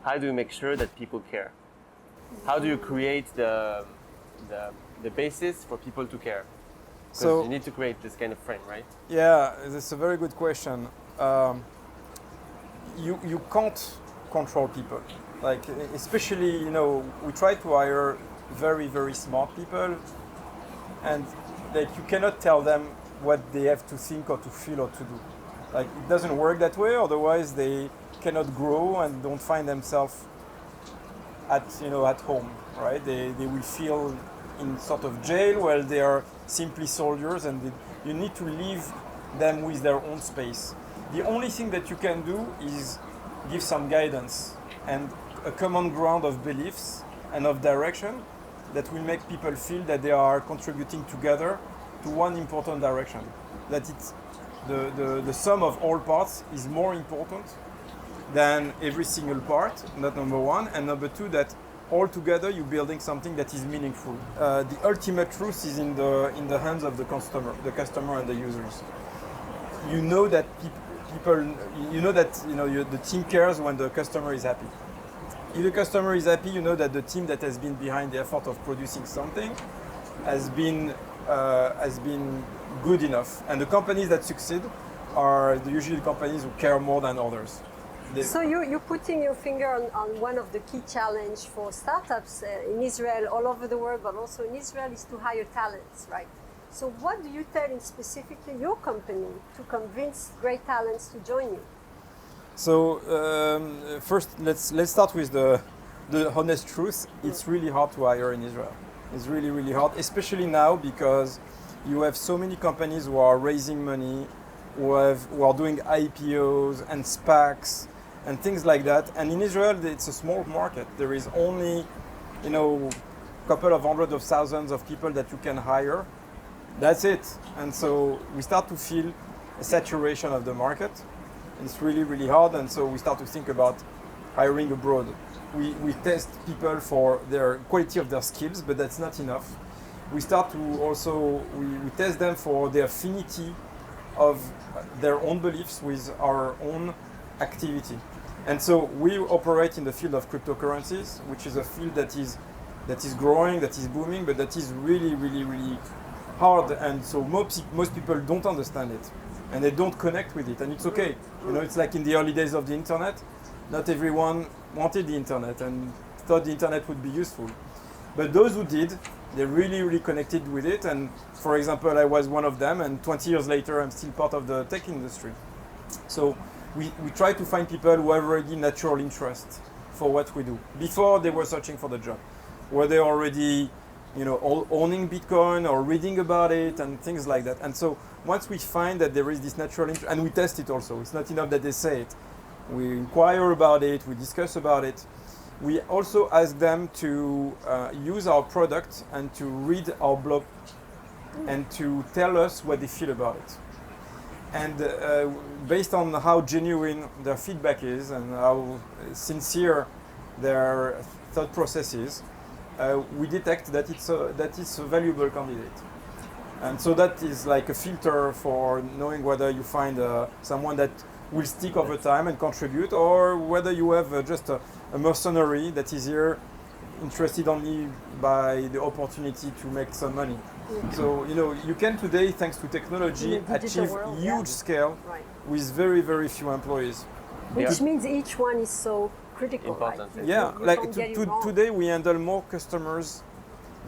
how do you make sure that people care? How do you create the basis for people to care? Because you need to create this kind of frame, right? Yeah, that's a very good question. You can't control people. Like, especially, you know, we try to hire very, very smart people, and like you cannot tell them what they have to think or to feel or to do. Like, it doesn't work that way, otherwise they cannot grow and don't find themselves at home, right? They will feel in sort of jail while they are simply soldiers, and you need to leave them with their own space. The only thing that you can do is give some guidance and a common ground of beliefs and of direction that will make people feel that they are contributing together to one important direction. That it's the sum of all parts is more important than every single part, not number one, and number two, that all together you're building something that is meaningful. The ultimate truth is in the hands of the customer and the users. You know that the team cares when the customer is happy. If the customer is happy, you know that the team that has been behind the effort of producing something has been good enough. And the companies that succeed are usually the companies who care more than others. So you're putting your finger on one of the key challenges for startups in Israel, all over the world, but also in Israel, is to hire talents, right? So what do you tell in specifically your company to convince great talents to join you? So first, let's start with the honest truth. It's really hard to hire in Israel. It's really, really hard, especially now because you have so many companies who are raising money, who are doing IPOs and SPACs and things like that. And in Israel, it's a small market. There is only, a couple of hundred of thousands of people that you can hire. That's it. And so we start to feel a saturation of the market. It's really, really hard. And so we start to think about hiring abroad. We test people for their quality of their skills, but that's not enough. We start to also, we test them for the affinity of their own beliefs with our own activity. And so we operate in the field of cryptocurrencies, which is a field that is growing, that is booming, but that is really, really, really hard. And so most people don't understand it, and they don't connect with it. And it's okay. It's like in the early days of the internet. Not everyone wanted the internet and thought the internet would be useful. But those who did, they really, really connected with it. And for example, I was one of them, and 20 years later, I'm still part of the tech industry. So we try to find people who have already natural interest for what we do. Before they were searching for the job. Were they already, owning Bitcoin or reading about it and things like that. And so once we find that there is this natural interest, and we test it also, it's not enough that they say it. We inquire about it, we discuss about it. We also ask them to use our product and to read our blog and to tell us what they feel about it. And based on how genuine their feedback is and how sincere their thought process is, we detect that it's a valuable candidate. And so that is like a filter for knowing whether you find someone that will stick over time and contribute, or whether you have just a mercenary that is here interested only by the opportunity to make some money. Mm-hmm. So, you can today, thanks to technology, achieve huge scale with very, very few employees. Which means each one is so critical. Important. Right? Yeah, today we handle more customers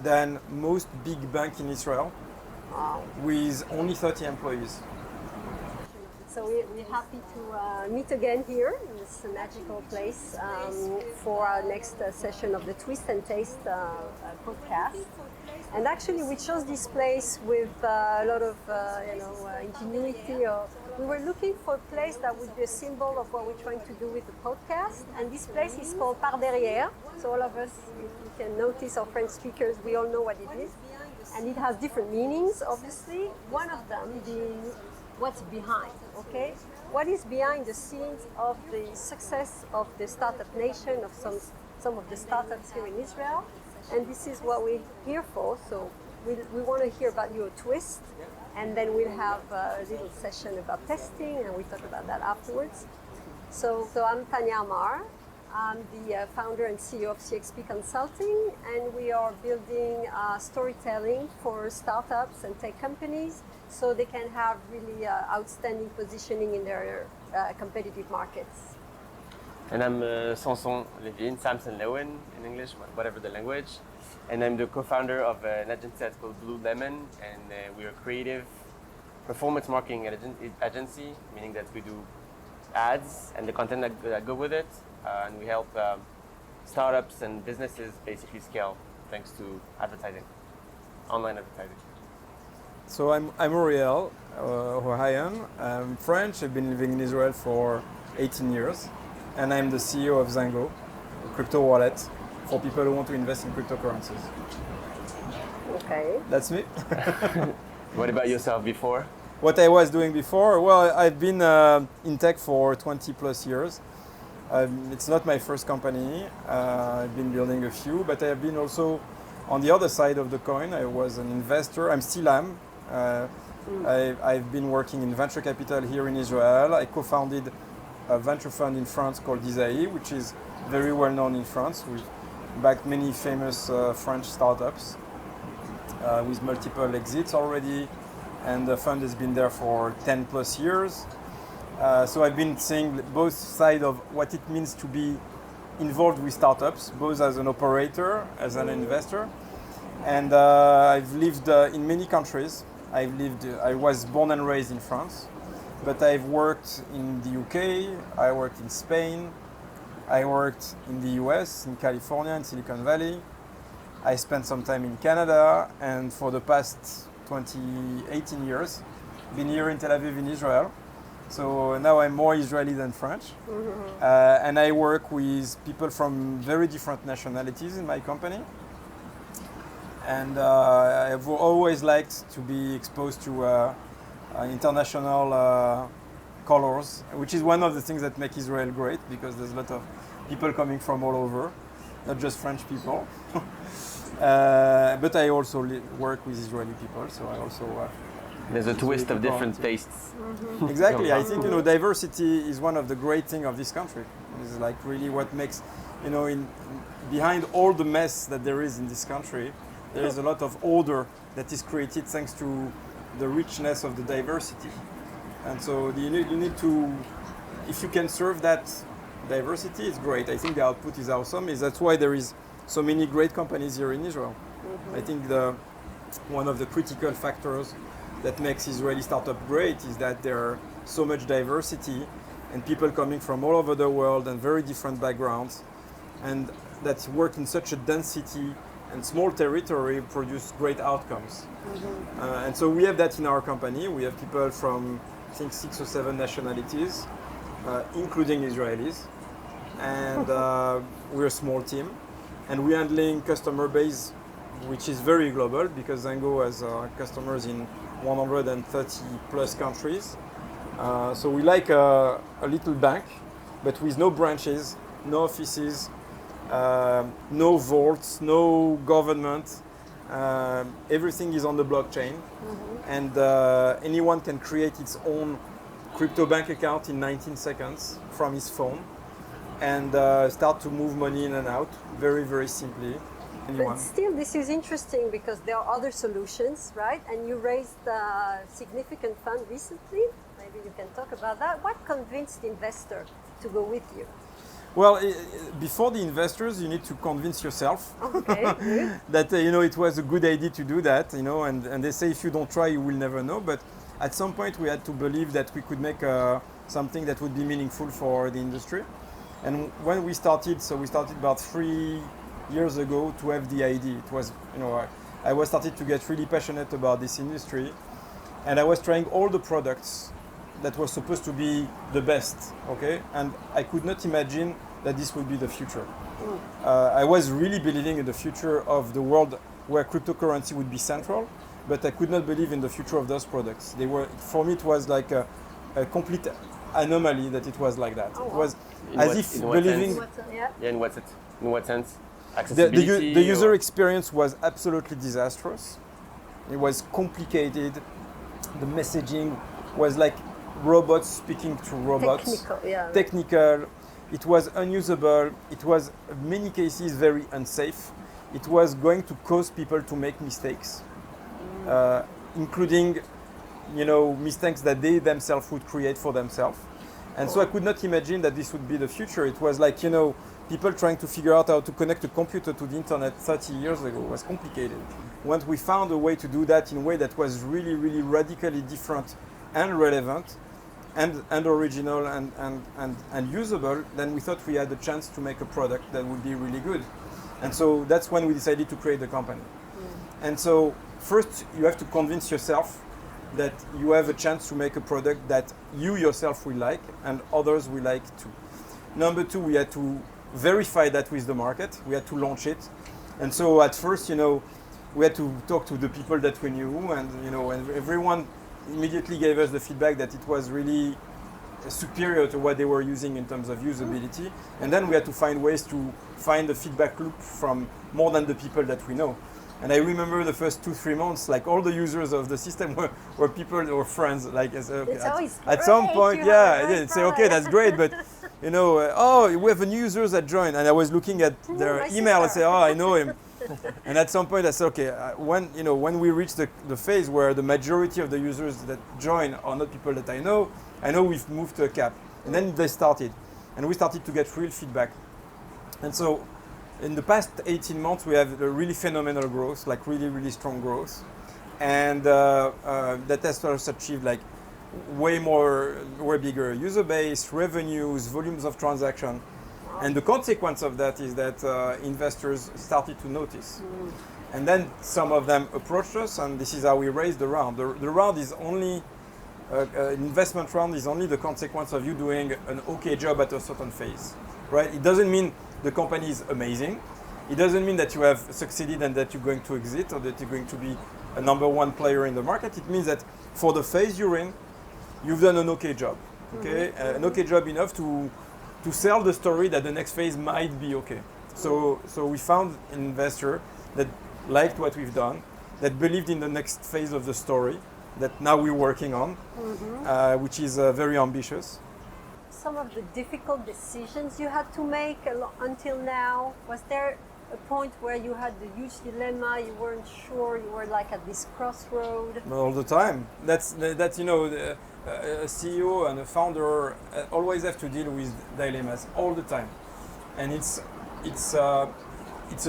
than most big banks in Israel. Wow. With only 30 employees. So we're happy to meet again here in this magical place for our next session of the Twist&Taste podcast. And actually we chose this place with a lot of ingenuity. We were looking for a place that would be a symbol of what we're trying to do with the podcast. And this place is called Par Derrière. So all of us, if you can notice, our French speakers, we all know what it is. And it has different meanings, obviously. One of them being what's behind, okay? What is behind the scenes of the success of the startup nation, of some of the startups here in Israel. And this is what we're here for. So we want to hear about your twist, and then we'll have a little session about testing, and we'll talk about that afterwards. So I'm Tania Amar. I'm the founder and CEO of CXP Consulting, and we are building storytelling for startups and tech companies so they can have really outstanding positioning in their competitive markets. And I'm Lewin, Samson, Lewin in English, whatever the language. And I'm the co-founder of an agency that's called Bluelemon, and we're a creative performance marketing agency, meaning that we do ads and the content that go with it, and we help startups and businesses basically scale thanks to advertising, online advertising. So I'm Ouriel Oyahon. I'm French. I've been living in Israel for 18 years, and I'm the CEO of ZenGo, a crypto wallet for people who want to invest in cryptocurrencies. Okay. That's me. What about yourself before? What I was doing before? Well, I've been in tech for 20 plus years. It's not my first company. I've been building a few, but I have been also on the other side of the coin. I was an investor. I'm still am. I've been working in venture capital here in Israel. I co-founded a venture fund in France called ISAI, which is very well known in France. We've backed many famous French startups with multiple exits already, and the fund has been there for 10 plus years. So I've been seeing both sides of what it means to be involved with startups, both as an operator, as an investor. And I've lived in many countries. I was born and raised in France, but I've worked in the UK, I worked in Spain, I worked in the US, in California, in Silicon Valley. I spent some time in Canada, and for the past 18 years, been here in Tel Aviv in Israel. So now I'm more Israeli than French. And I work with people from very different nationalities in my company. And I've always liked to be exposed to international colors, which is one of the things that make Israel great, because there's a lot of people coming from all over, not just French people. But I also work with Israeli people, so I also... There's a twist of different tastes. Exactly. I think, diversity is one of the great things of this country. It's like really what makes, behind all the mess that there is in this country, there is a lot of order that is created thanks to the richness of the diversity. And so you need to, if you can serve that diversity, it's great. I think the output is awesome. That's why there is so many great companies here in Israel. I think one of the critical factors that makes Israeli startup great is that there are so much diversity and people coming from all over the world and very different backgrounds, and that work in such a density and small territory produce great outcomes. And so we have that in our company. We have people from, I think, 6 or 7 nationalities, including Israelis, and we're a small team, and we're handling customer base which is very global, because ZenGo has customers in 130 plus countries. So we like a little bank, but with no branches, no offices, no vaults, no government. Everything is on the blockchain, and anyone can create its own crypto bank account in 19 seconds from his phone and start to move money in and out very, very simply. But still, this is interesting because there are other solutions, right? And you raised a significant fund recently. Maybe you can talk about that. What convinced the investor to go with you? Well, before the investors, you need to convince yourself that it was a good idea to do that. And they say if you don't try, you will never know. But at some point, we had to believe that we could make something that would be meaningful for the industry. And when we started, about 3 years ago to have the idea. It was, I was started to get really passionate about this industry, and I was trying all the products that were supposed to be the best, and I could not imagine that this would be the future. I was really believing in the future of the world where cryptocurrency would be central, but I could not believe in the future of those products. For me, it was like a complete anomaly that it was like that. It was as if believing... In what sense? The user experience was absolutely disastrous. It was complicated. The messaging was like robots speaking to robots. Technical, yeah. Technical. it was unusable, it was in many cases very unsafe, it was going to cause people to make mistakes, including mistakes that they themselves would create for themselves. And so I could not imagine that this would be the future. It was like, people trying to figure out how to connect a computer to the internet 30 years ago was complicated. Once we found a way to do that in a way that was really, really radically different and relevant and original and usable, then we thought we had a chance to make a product that would be really good. And so that's when we decided to create the company. And so first you have to convince yourself that you have a chance to make a product that you yourself will like and others will like too. Number two, we had to verify that with the market. We had to launch it. And so at first, we had to talk to the people that we knew, and everyone immediately gave us the feedback that it was really superior to what they were using in terms of usability. And then we had to find ways to find the feedback loop from more than the people that we know. And I remember the first 2-3 months, like all the users of the system were people or friends. Like at some point, I didn't say, okay, that's great, but oh, we have a new user that joined, and I was looking at their email and say, oh, I know him. And at some point I said, okay, when we reach the phase where the majority of the users that join are not people that I know we've moved to a cap. And then they started, and we started to get real feedback. And so in the past 18 months, we have a really phenomenal growth, like really, really strong growth. And that has us achieved like way bigger user base, revenues, volumes of transaction. And the consequence of that is that investors started to notice. And then some of them approached us, and this is how we raised the round. The round is only, an investment round is only the consequence of you doing an okay job at a certain phase, right? It doesn't mean the company is amazing. It doesn't mean that you have succeeded and that you're going to exit or that you're going to be a number one player in the market. It means that for the phase you're in, you've done an okay job, okay? An okay job enough to sell the story that the next phase might be okay. So we found an investor that liked what we've done, that believed in the next phase of the story that now we're working on, which is very ambitious. Some of the difficult decisions you had to make until now, was there a point where you had the huge dilemma, you weren't sure, you were like at this crossroad? All the time. That's a CEO and a founder always have to deal with dilemmas all the time, and it's a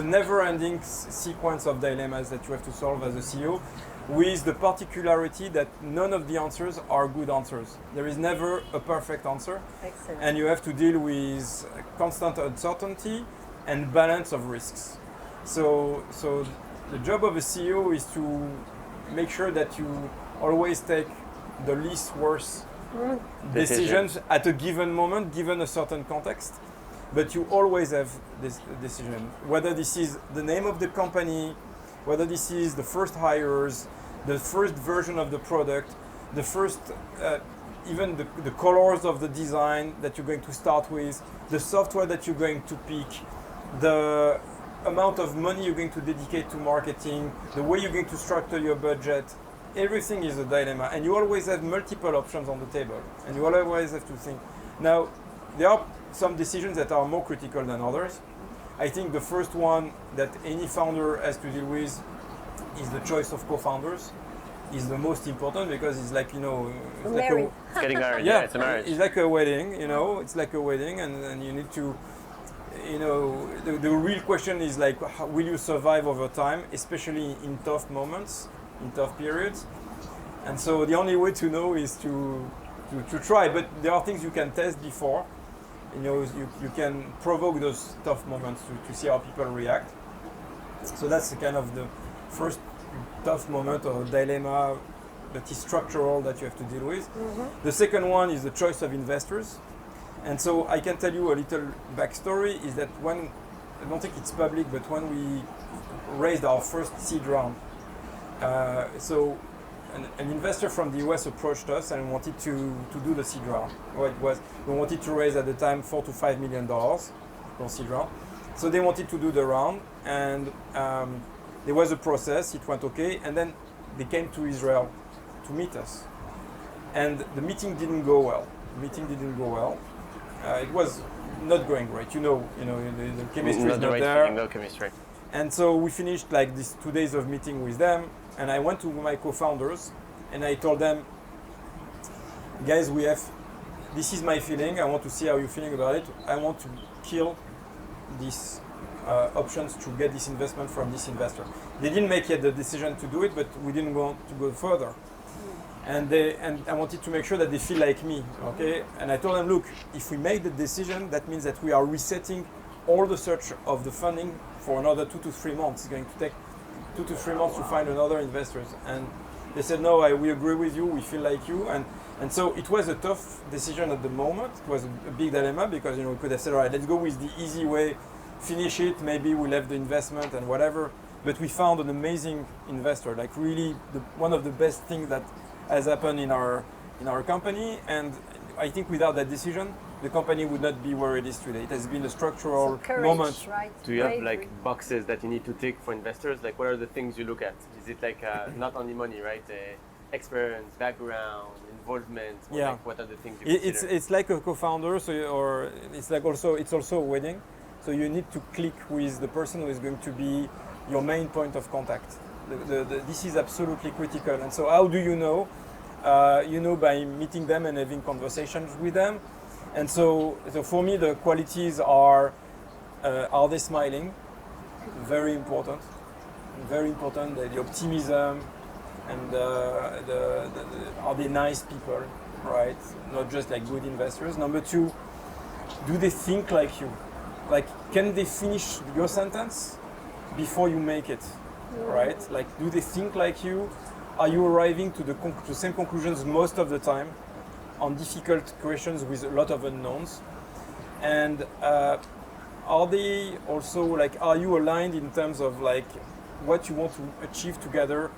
never-ending sequence of dilemmas that you have to solve as a CEO, with the particularity that none of the answers are good answers. There is never a perfect answer. Excellent. And you have to deal with constant uncertainty and balance of risks. So the job of a CEO is to make sure that you always take the least worst decisions at a given moment, given a certain context. But you always have this decision, whether this is the name of the company, whether this is the first hires, the first version of the product, the first, even the colors of the design that you're going to start with, the software that you're going to pick, the amount of money you're going to dedicate to marketing, the way you're going to structure your budget. Everything is a dilemma, and you always have multiple options on the table, and you always have to think. Now, there are some decisions that are more critical than others. I think the first one that any founder has to deal with is the choice of co-founders. Is the most important, because it's like, it's like It's getting married. yeah, It's a marriage. It's like a wedding, it's like a wedding, and you need to, the real question is like, will you survive over time, especially in tough moments, in tough periods? And so the only way to know is to try, but there are things you can test before. You can provoke those tough moments to see how people react. So that's kind of the first tough moment or dilemma that is structural that you have to deal with. The second one is the choice of investors. And so I can tell you a little backstory, is that when, I don't think it's public, but when we raised our first seed round, so an investor from the US approached us and wanted to do the seed round. We wanted to raise at the time $4 to $5 million for seed round. So they wanted to do the round, and there was a process, it went okay, and then they came to Israel to meet us. And the meeting didn't go well. It was not going great. The chemistry is the not right there. feeling, no chemistry. And so we finished like these 2 days of meeting with them, and I went to my co-founders and I told them, guys, this is my feeling. I want to see how you're feeling about it. I want to kill these options to get this investment from this investor. They didn't make yet the decision to do it, but we didn't want to go further. And I wanted to make sure that they feel like me, okay? And I told them, look, if we make the decision, that means that we are resetting all the search of the funding for another 2 to 3 months. It's going to take 2 to 3 months to find another investors. And they said, no, we agree with you, we feel like you. And so it was a tough decision at the moment. It was a big dilemma because we could have said, all right, let's go with the easy way, finish it, maybe we'll have the investment and whatever. But we found an amazing investor, like really one of the best things that has happened in our company. And I think without that decision, the company would not be where it is today. It has been a structural courage, moment. Right? Do you have like boxes that you need to tick for investors? Like what are the things you look at? Is it like not only money, right? Experience, background, involvement. Or Yeah. like what are the things you consider? It's like a co-founder, or it's also a wedding. So you need to click with the person who is going to be your main point of contact. This is absolutely critical. And so how do you know? By meeting them and having conversations with them. And so for me, the qualities are they smiling? Very important. Very important. The optimism and are they nice people, right? Not just like good investors. Number 2, do they think like you? Like, can they finish your sentence before you make it, right? Like, do they think like you? Are you arriving to the same conclusions most of the time on difficult questions with a lot of unknowns? And are they also like, are you aligned in terms of like what you want to achieve together?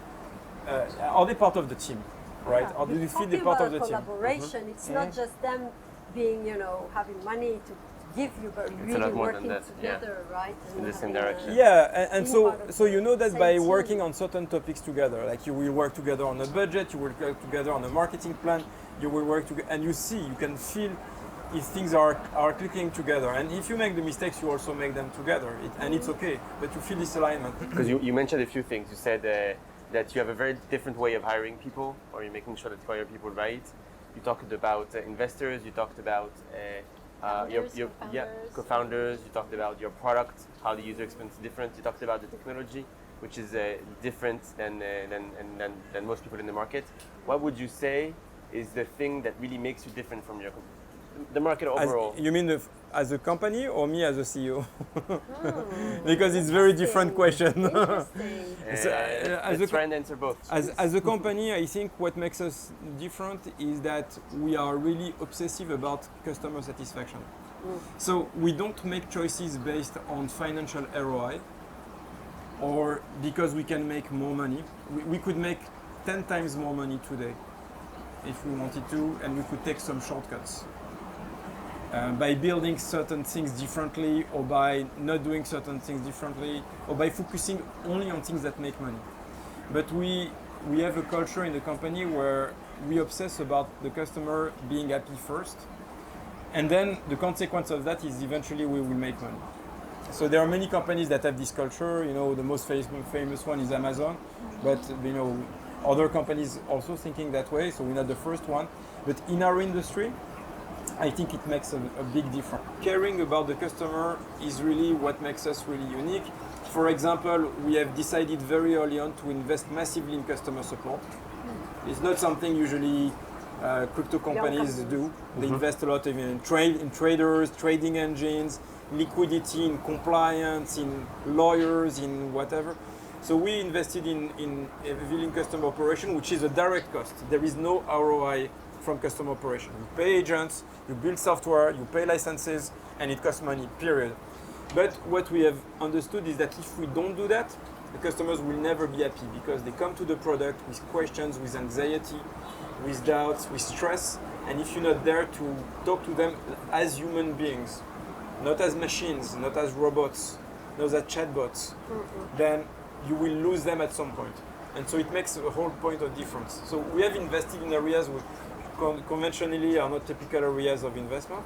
Are they part of the team, right? Yeah. Or do you feel they're part of the team? Collaboration. It's not just them being, having money to give you, but It's a really lot more working than that, yeah. together, right? In the same having, direction. Yeah, and being so part of so you know that the by same working team. on certain topics together, like you will work together on a budget, you will work together on a marketing plan, you will work together, and you can feel if things are clicking together. And if you make the mistakes, you also make them together, and it's okay. But you feel this alignment. Because you mentioned a few things. You said that you have a very different way of hiring people, or you're making sure that you hire people right. You talked about investors. You talked about your co-founders. You talked about your product, how the user experience is different. You talked about the technology, which is different than most people in the market. What would you say is the thing that really makes you different from the market overall? You mean as a company or me as a CEO? Because it's very different question. Let's try and answer both. As a company, I think what makes us different is that we are really obsessive about customer satisfaction. So we don't make choices based on financial ROI or because we can make more money. We could make 10 times more money today if we wanted to, and we could take some shortcuts. By building certain things differently, or by not doing certain things differently, or by focusing only on things that make money. But we have a culture in the company where we obsess about the customer being happy first, and then the consequence of that is eventually we will make money. So there are many companies that have this culture. The most famous one is Amazon, but other companies also thinking that way. So we're not the first one, but in our industry, I think it makes a big difference. Caring about the customer is really what makes us really unique. For example, we have decided very early on to invest massively in customer support. It's not something usually crypto companies do. They invest a lot in traders, trading engines, liquidity, in compliance, in lawyers, in whatever. So we invested in heavily customer operation, which is a direct cost. There is no ROI from customer operation. You pay agents, you build software, you pay licenses, and it costs money, period. But what we have understood is that if we don't do that, the customers will never be happy because they come to the product with questions, with anxiety, with doubts, with stress, and if you're not there to talk to them as human beings, not as machines, not as robots, not as chatbots, then you will lose them at some point. And so it makes a whole point of difference. So we have invested in areas which conventionally are not typical areas of investment.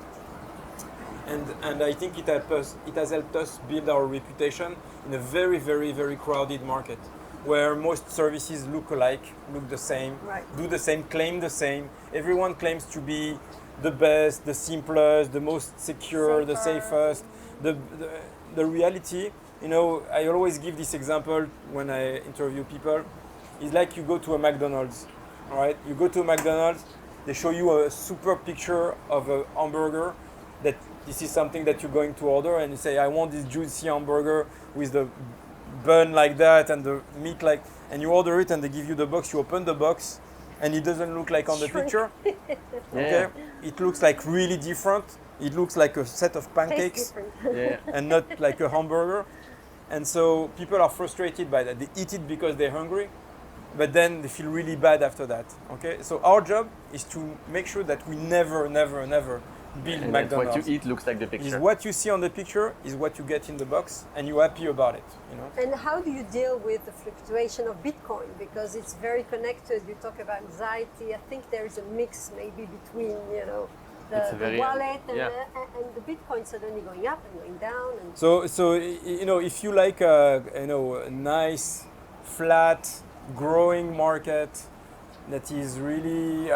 and I think it has helped us build our reputation in a very, very, very crowded market, where most services look alike, look the same, do the same, claim the same. Everyone claims to be the best, the simplest, the most secure, the safest. The reality, I always give this example when I interview people. It's like you go to a McDonald's, all right? You go to a McDonald's, they show you a super picture of a hamburger, that this is something that you're going to order, and you say, I want this juicy hamburger with the bun like that and the meat like, and you order it and they give you the box, you open the box and it doesn't look like on the picture. Okay? It looks like really different. It looks like a set of pancakes and not like a hamburger. And so people are frustrated by that. They eat it because they're hungry, but then they feel really bad after that. Okay? So our job is to make sure that we never build and McDonald's. What you eat looks like the picture. Is what you see on the picture is what you get in the box, and you're happy about it. And how do you deal with the fluctuation of Bitcoin? Because it's very connected. You talk about anxiety. I think there is a mix maybe between the wallet and the Bitcoin suddenly going up and going down. And so if you like a nice, flat, growing market that is really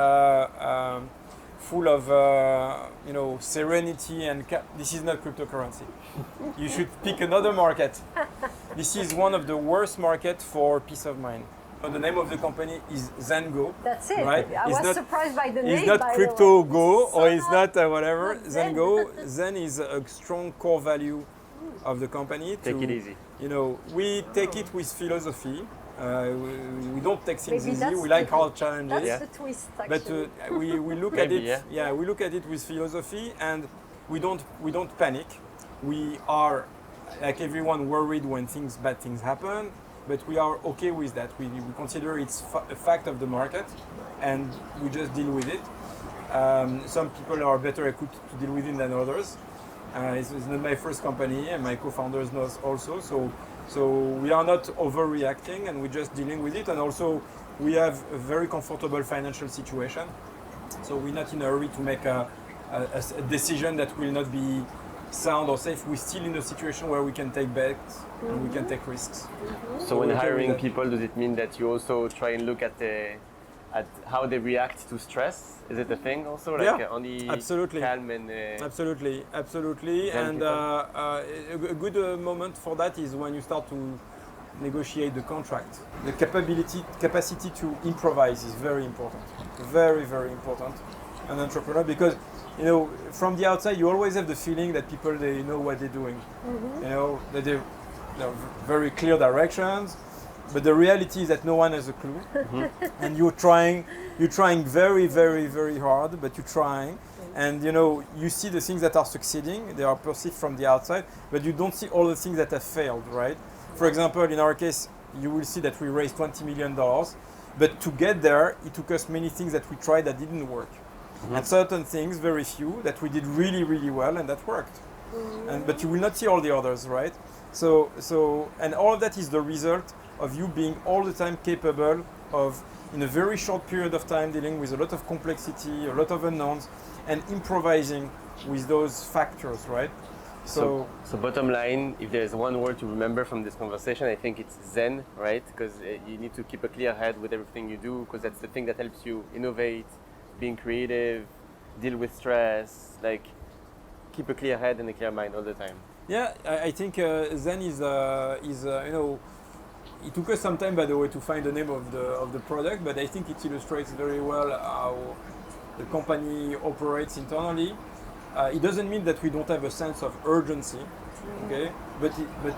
full of serenity and this is not cryptocurrency. You should pick another market. This is one of the worst markets for peace of mind. The name of the company is ZenGo. That's it. Right? I was surprised by the name. It's not crypto go or it's not whatever. Zen. ZenGo. Zen is a strong core value of the company. Take it easy. We take it with philosophy. We don't take things Maybe easy. We like hard challenges. That's the twist, actually. But we look at it. Yeah, we look at it with philosophy, and we don't panic. We are, like everyone, worried when bad things happen, but we are okay with that. We consider it's a fact of the market, and we just deal with it. Some people are better equipped to deal with it than others. It's not my first company, and my co-founders know also. So we are not overreacting, and we're just dealing with it. And also, we have a very comfortable financial situation. So we're not in a hurry to make a decision that will not be sound or safe. We're still in a situation where we can take bets and we can take risks. So when hiring people, does it mean that you also try and look at how they react to stress? Is it a thing also? Like only absolutely. Calm and absolutely. And a good moment for that is when you start to negotiate the contract. The capacity to improvise is very important. Very, very important. An entrepreneur, because from the outside you always have the feeling that people, they know what they're doing. That they very clear directions. But the reality is that no one has a clue, and you're trying very, very, very hard, but you're trying, and you see the things that are succeeding, they are perceived from the outside, but you don't see all the things that have failed, right? For example, in our case, you will see that we raised $20 million, but to get there, it took us many things that we tried that didn't work, and certain things, very few, that we did really, really well, and that worked. But you will not see all the others, right? So, and all of that is the result of you being all the time capable of, in a very short period of time, dealing with a lot of complexity, a lot of unknowns, and improvising with those factors, right? So bottom line, if there's one word to remember from this conversation, I think it's Zen, right? Because you need to keep a clear head with everything you do, because that's the thing that helps you innovate, being creative, deal with stress, like keep a clear head and a clear mind all the time. Yeah, I think Zen is it took us some time, by the way, to find the name of the product, but I think it illustrates very well how the company operates internally. It doesn't mean that we don't have a sense of urgency, okay? But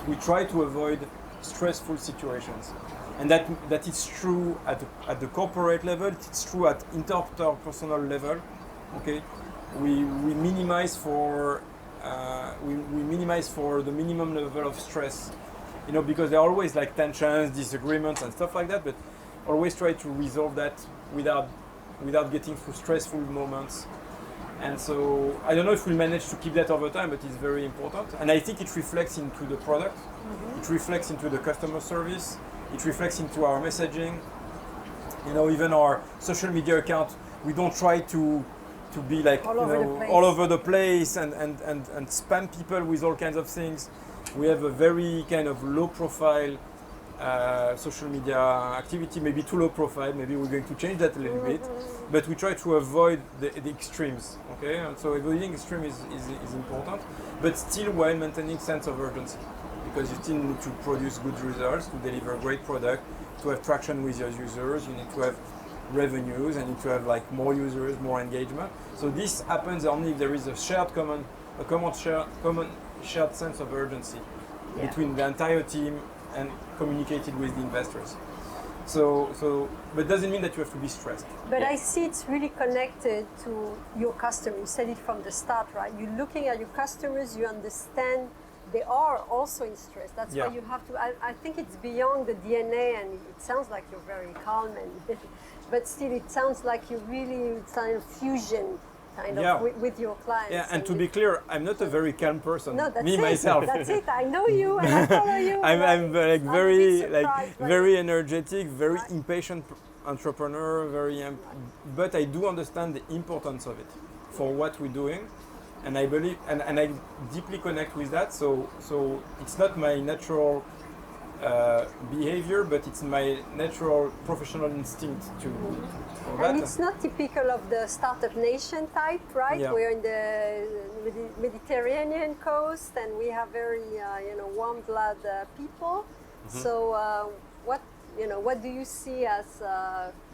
we try to avoid stressful situations, and that is true at the corporate level. It's true at interpersonal level, okay? We minimize for the minimum level of stress. Because there are always like tensions, disagreements and stuff like that, but always try to resolve that without getting through stressful moments. And so I don't know if we'll manage to keep that over time, but it's very important. And I think it reflects into the product, it reflects into the customer service, it reflects into our messaging. Even our social media account, we don't try to to be like all over the place and spam people with all kinds of things. We have a very kind of low profile social media activity, maybe too low profile. Maybe we're going to change that a little bit, but we try to avoid the extremes. Okay, and so avoiding extreme is important, but still while maintaining sense of urgency, because you still need to produce good results, to deliver a great product, to have traction with your users. You need to have revenues, and need to have like more users, more engagement. So this happens only if there is a common shared sense of urgency between the entire team and communicated with the investors. But doesn't mean that you have to be stressed. But I see it's really connected to your customer. You said it from the start, right? You're looking at your customers, you understand they are also in stress. That's why you have to, I think it's beyond the DNA, and it sounds like you're very calm, but still it sounds like you really kind of fusion with your clients. Yeah, and to be clear, I'm not a very calm person. No, that's myself. That's it. I know you and I follow you. I'm like very energetic, very impatient entrepreneur, but I do understand the importance of it for what we're doing. And I believe, and I deeply connect with that. So it's not my natural behavior, but it's my natural professional instinct to. And it's not typical of the startup nation type, right? Yeah. We're in the Mediterranean coast, and we have very warm blood people. Mm-hmm. So what do you see as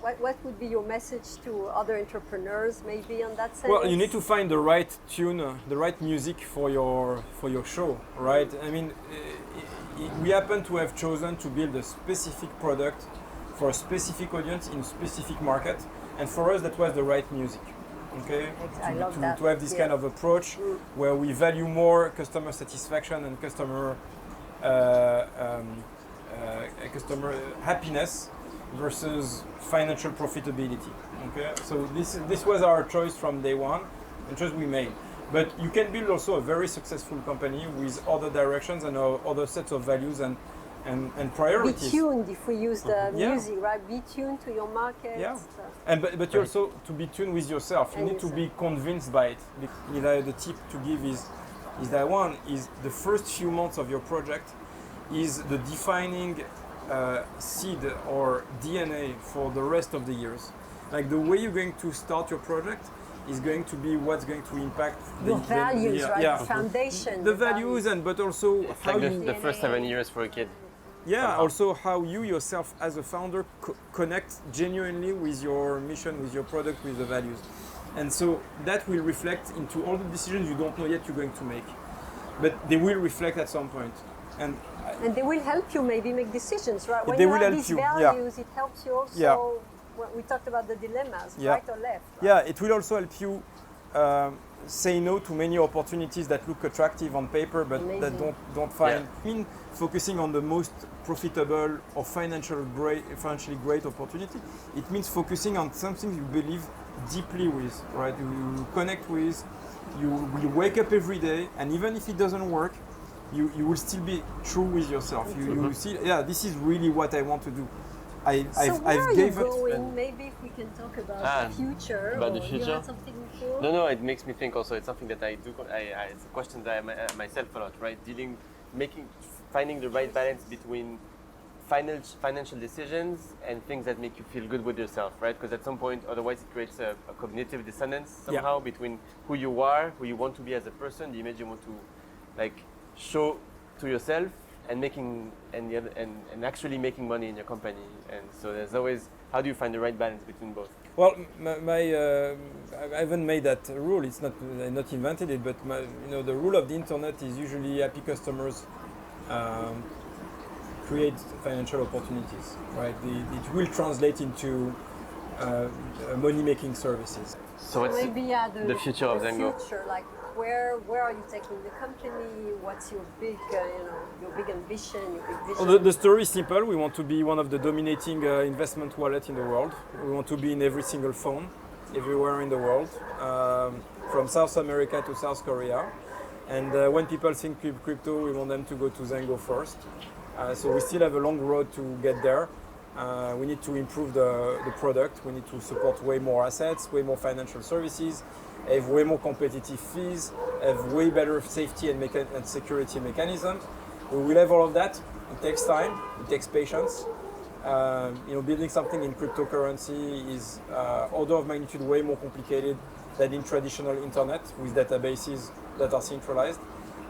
what would be your message to other entrepreneurs, maybe on that sense? Well, you need to find the right tune, the right music for your show, right? I mean, we happen to have chosen to build a specific product for a specific audience in a specific market, and for us that was the right music. Okay, to have this kind of approach where we value more customer satisfaction and customer happiness versus financial profitability. Okay, so this was our choice from day one, and choice we made. But you can build also a very successful company with other directions and other sets of values and priorities. Be tuned, if we use the music, right? Be tuned to your market. Yeah. But you also to be tuned with yourself. You need to be convinced by it. The tip to give is that one is the first few months of your project is the defining seed or DNA for the rest of the years. Like the way you're going to start your project is going to be what's going to impact the values, right? Yeah. The foundation. The values, but also it's how like the first 7 years for a kid. Yeah, somehow. Also how you yourself as a founder connect genuinely with your mission, with your product, with the values. And so that will reflect into all the decisions you don't know yet you're going to make. But they will reflect at some point. And they will help you maybe make decisions, right? When they you will have help these you. Values, it helps you also. We talked about the dilemmas, right or left. Right? Yeah, it will also help you say no to many opportunities that look attractive on paper, but that don't find. Yeah. I mean, focusing on the most profitable or financially great opportunity. It means focusing on something you believe deeply with, right? You connect with. You will wake up every day, and even if it doesn't work, you will still be true with yourself. You see, this is really what I want to do. I've gave it. Maybe if we can talk about the future. About the future. You had something before? No. It makes me think. Also, it's something that I do. It's a question that I myself a lot. Right, finding the right balance between financial decisions and things that make you feel good with yourself. Right, because at some point, otherwise, it creates a cognitive dissonance somehow between who you are, who you want to be as a person, the image you want to show to yourself, and actually making money in your company. And so there's always, how do you find the right balance between both? Well, I haven't made that rule. It's not invented it, but the rule of the internet is usually happy customers create financial opportunities, right? It will translate into money-making services. So what's the future of ZenGo? Where are you taking the company? What's your big, ambition, your big vision? Well, the story is simple. We want to be one of the dominating investment wallets in the world. We want to be in every single phone, everywhere in the world, from South America to South Korea. And when people think crypto, we want them to go to ZenGo first. So we still have a long road to get there. We need to improve the product. We need to support way more assets, way more financial services, have way more competitive fees, have way better safety and security mechanisms. We will have all of that. It takes time. It takes patience. Building something in cryptocurrency is order of magnitude way more complicated than in traditional internet with databases that are centralized.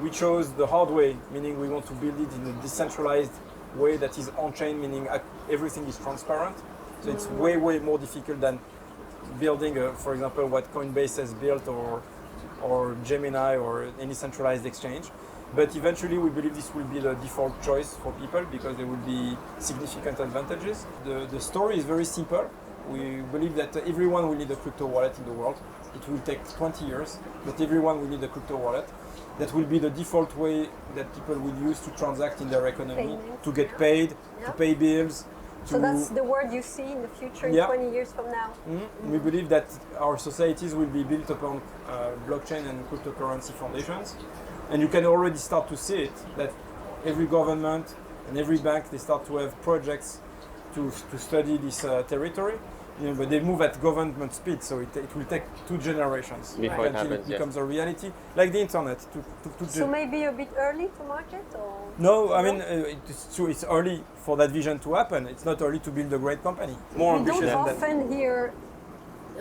We chose the hard way, meaning we want to build it in a decentralized way that is on-chain, meaning everything is transparent. So it's way more difficult than building, for example, what Coinbase has built or Gemini or any centralized exchange. But eventually we believe this will be the default choice for people because there will be significant advantages. The story is very simple. We believe that everyone will need a crypto wallet in the world. It will take 20 years, but everyone will need a crypto wallet. That will be the default way that people will use to transact in their economy, to get paid, to pay bills. So that's the word you see in the future in 20 years from now? Mm-hmm. We believe that our societies will be built upon blockchain and cryptocurrency foundations. And you can already start to see it, that every government and every bank, they start to have projects to study this territory. But they move at government speed, so it will take 2 generations before until it becomes a reality, like the internet. So maybe a bit early to market? Or? No, I mean, it's true, it's early for that vision to happen. It's not early to build a great company. More ambitious than that. We don't often hear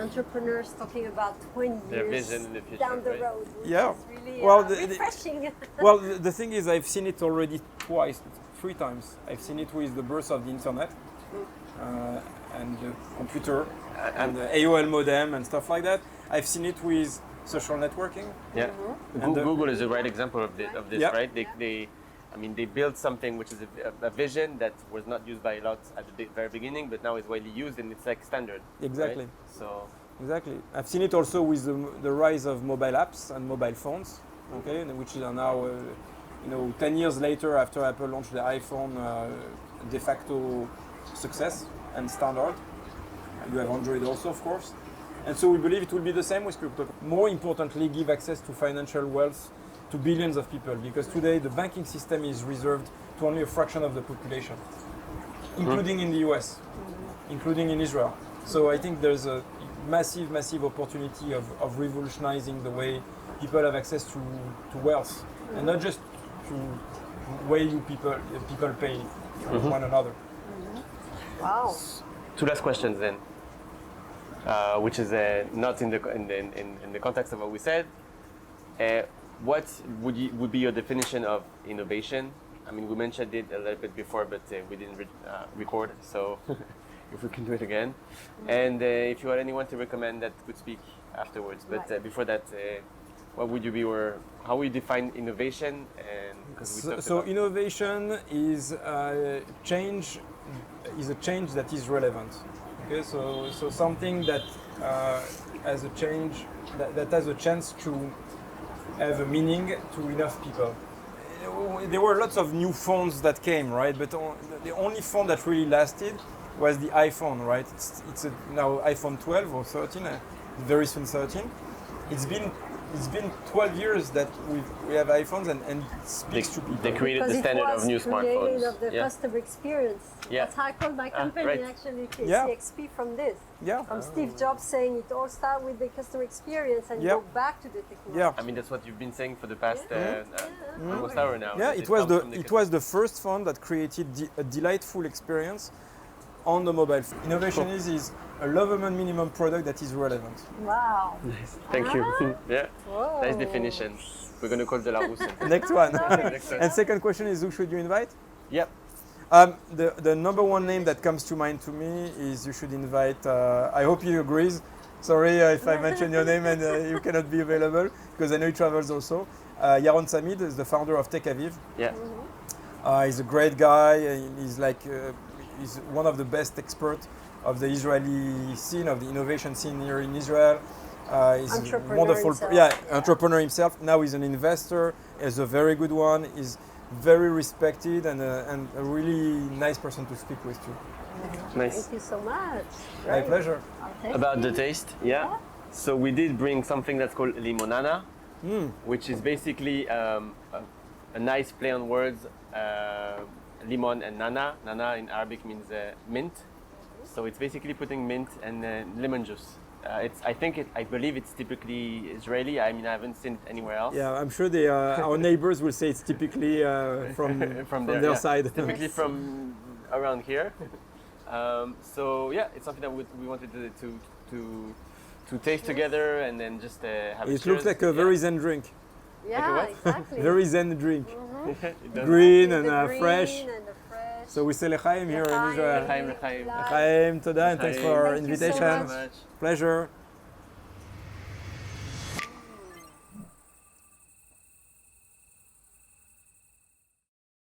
entrepreneurs talking about 20 Their years vision in the future, down the right? road, which Yeah. is really Well, refreshing. Well, the thing is, I've seen it already 3 times. I've seen it with the birth of the internet and the computer and the AOL modem and stuff like that. I've seen it with social networking. Yeah, Google is a right example of this, Yeah. right? They built something which is a vision that was not used by a lot at the very beginning, but now is widely used and it's like standard. Exactly. Right? So Exactly. I've seen it also with the rise of mobile apps and mobile phones, okay, which are now, 10 years later after Apple launched the iPhone, de facto success and standard. You have Android also, of course. And so we believe it will be the same with crypto. More importantly, give access to financial wealth to billions of people, because today the banking system is reserved to only a fraction of the population, including in the US, including in Israel. So I think there's a massive opportunity of revolutionizing the way people have access to wealth, and not just to way people pay one another. Wow. 2 last questions then, which is not in the context of what we said. What would be your definition of innovation? I mean, we mentioned it a little bit before, but we didn't record, so if we can do it again. And if you had anyone to recommend that could speak afterwards. But before that, what would you be, or how would you define innovation? And so innovation is a change that is relevant. Okay, so something that has a change that has a chance to have a meaning to enough people. There were lots of new phones that came, right? But the only phone that really lasted was the iPhone, right? It's now iPhone 12 or 13, very soon 13. It's been 12 years that we have iPhones and it speaks to people. They created the standard of new smartphones. Because of the customer experience. Yeah. That's how I called my company, right. actually, Yeah. CXP, from this. Yeah. From Steve Jobs saying it all starts with the customer experience and go back to the technology. Yeah. I mean, that's what you've been saying for the past almost hour now. Yeah, it was the first phone that created a delightful experience on the mobile phone. Innovation is a Lewin minimum product that is relevant. Wow. Nice. Thank you. Yeah. Whoa. Nice definition. We're going to call De La Rousse. Next one. Next one. And second question is, who should you invite? Yep. The number one name that comes to mind to me is you should invite, I hope he agrees. Sorry if I mention your name and you cannot be available, because I know he travels also. Yaron Samid is the founder of Tech Aviv. Yeah. He's a great guy. He's one of the best experts of the Israeli scene, of the innovation scene here in Israel. He's Entrepreneur wonderful, himself. entrepreneur himself. Now he's an investor. He's a very good one. He's very respected and a really nice person to speak with too. Nice. Thank you so much. My pleasure. About the taste, yeah. So we did bring something that's called limonana, which is basically a nice play on words, limon and nana. Nana in Arabic means mint. So it's basically putting mint and lemon juice. I believe it's typically Israeli. I mean, I haven't seen it anywhere else. Yeah, I'm sure our neighbors will say it's typically from their yeah. side. It's typically from around here. So yeah, it's something that we wanted to taste together and then just have. It looks like a very zen drink. Yeah, exactly. Very zen drink. It does. Green Exactly, and the fresh. green and the fresh. So we say l'chaim here in L'chaim. Israel. L'chaim, l'chaim. L'chaim, toda, and thanks for our Thank you so invitation. much. Pleasure.